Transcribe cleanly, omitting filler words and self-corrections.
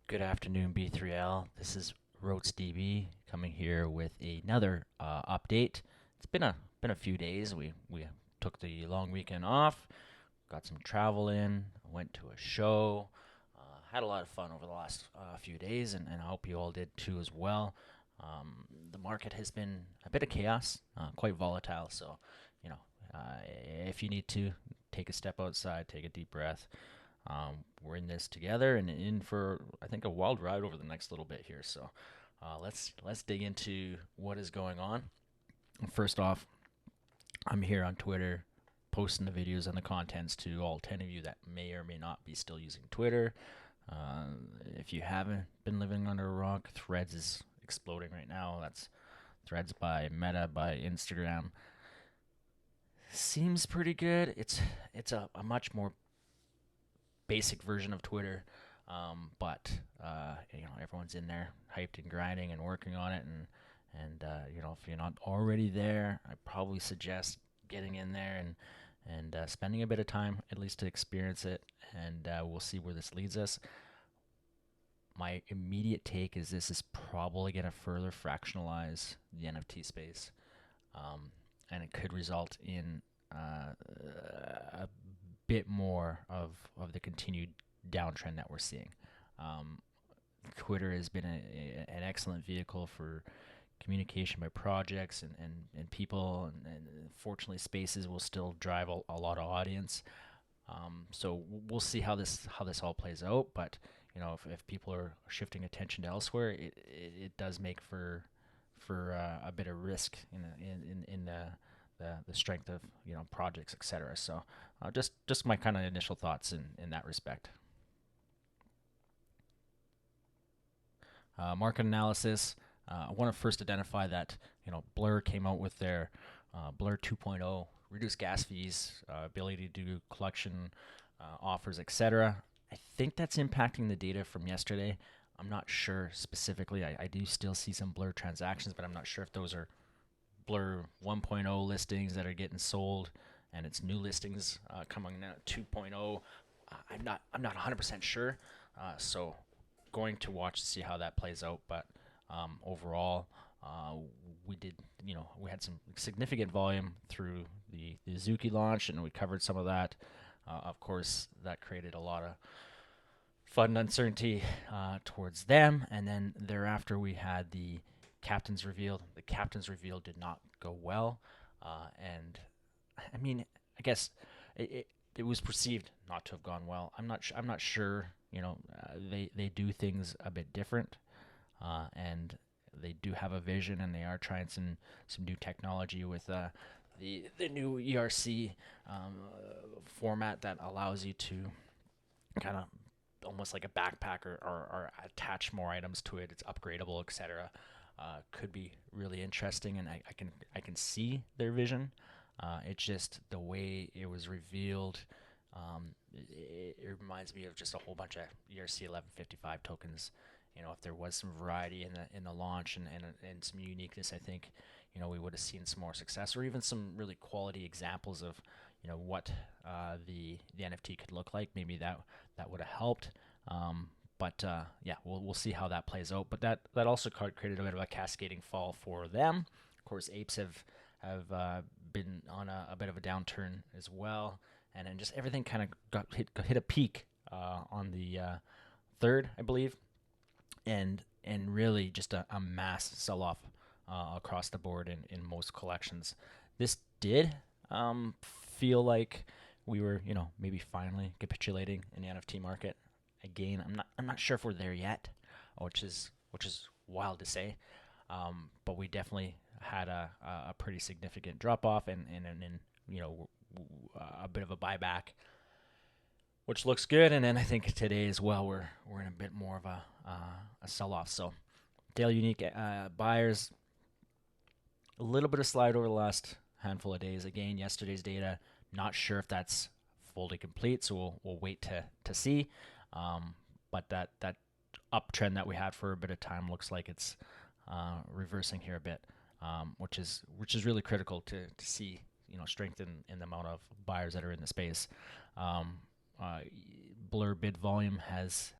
Good afternoon, B3L. This is RoatsDB coming here with another update. It's been a few days. We took the long weekend off, got some travel in, went to a show, had a lot of fun over the last few days, and I hope you all did too as well. The market has been a bit of chaos, quite volatile. So, you know, if you need to take a step outside, take a deep breath. We're in this together and in for I think a wild ride over the next little bit here. So let's dig into what is going on. First off, I'm here on Twitter posting the videos and the contents to all 10 of you that may or may not be still using Twitter. Uh, if you haven't been living under a rock, Threads is exploding right now. That's Threads by Meta by Instagram. Seems pretty good. It's a much more basic version of Twitter, but everyone's in there, hyped and grinding and working on it. And if you're not already there, I probably suggest getting in there and spending a bit of time at least to experience it. And we'll see where this leads us. My immediate take is this is probably going to further fractionalize the NFT space, and it could result in a bit more of the continued downtrend that we're seeing. Um, Twitter has been an excellent vehicle for communication by projects and people, and fortunately, spaces will still drive a lot of audience. So we'll see how this all plays out. But if people are shifting attention to elsewhere, it does make for a bit of risk in the strength of projects, etc. So just my kind of initial thoughts in that respect. Market analysis. I want to first identify that Blur came out with their Blur 2.0, reduced gas fees, ability to do collection offers, etc. I think that's impacting the data from yesterday. I'm not sure specifically. I do still see some Blur transactions, but I'm not sure if those are Blur 1.0 listings that are getting sold, and it's new listings coming out 2.0. I'm not 100% sure. So going to watch to see how that plays out. But overall, we did we had some significant volume through the Zuki launch, and we covered some of that. Of course, that created a lot of fun uncertainty towards them, and then thereafter we had the captain's reveal. The captain's reveal did not go well, and I mean, I guess it was perceived not to have gone well. I'm not sure. They do things a bit different, and they do have a vision, and they are trying some new technology with the new ERC format that allows you to kind of almost like a backpack or attach more items to it. It's upgradable, etc. Could be really interesting, and I can see their vision. It's just the way it was revealed. It reminds me of just a whole bunch of ERC 1155 tokens. If there was some variety in the launch and some uniqueness, I think we would have seen some more success, or even some really quality examples of what the NFT could look like. Maybe that would have helped. But yeah, we'll see how that plays out. But that also created a bit of a cascading fall for them. Of course, apes have been on a bit of a downturn as well, and then just everything kind of hit a peak on the third, I believe, and really just a mass sell off across the board in most collections. This did feel like we were maybe finally capitulating in the NFT market. Again, I'm not sure if we're there yet, which is wild to say. But we definitely had a pretty significant drop off and a bit of a buyback, which looks good. And then I think today as well we're in a bit more of a sell off. So daily unique buyers, a little bit of slide over the last handful of days. Again, yesterday's data, not sure if that's fully complete, so we'll wait to see. But that uptrend that we had for a bit of time looks like it's reversing here a bit, which is really critical to see strength in the amount of buyers that are in the space. Blur bid volume has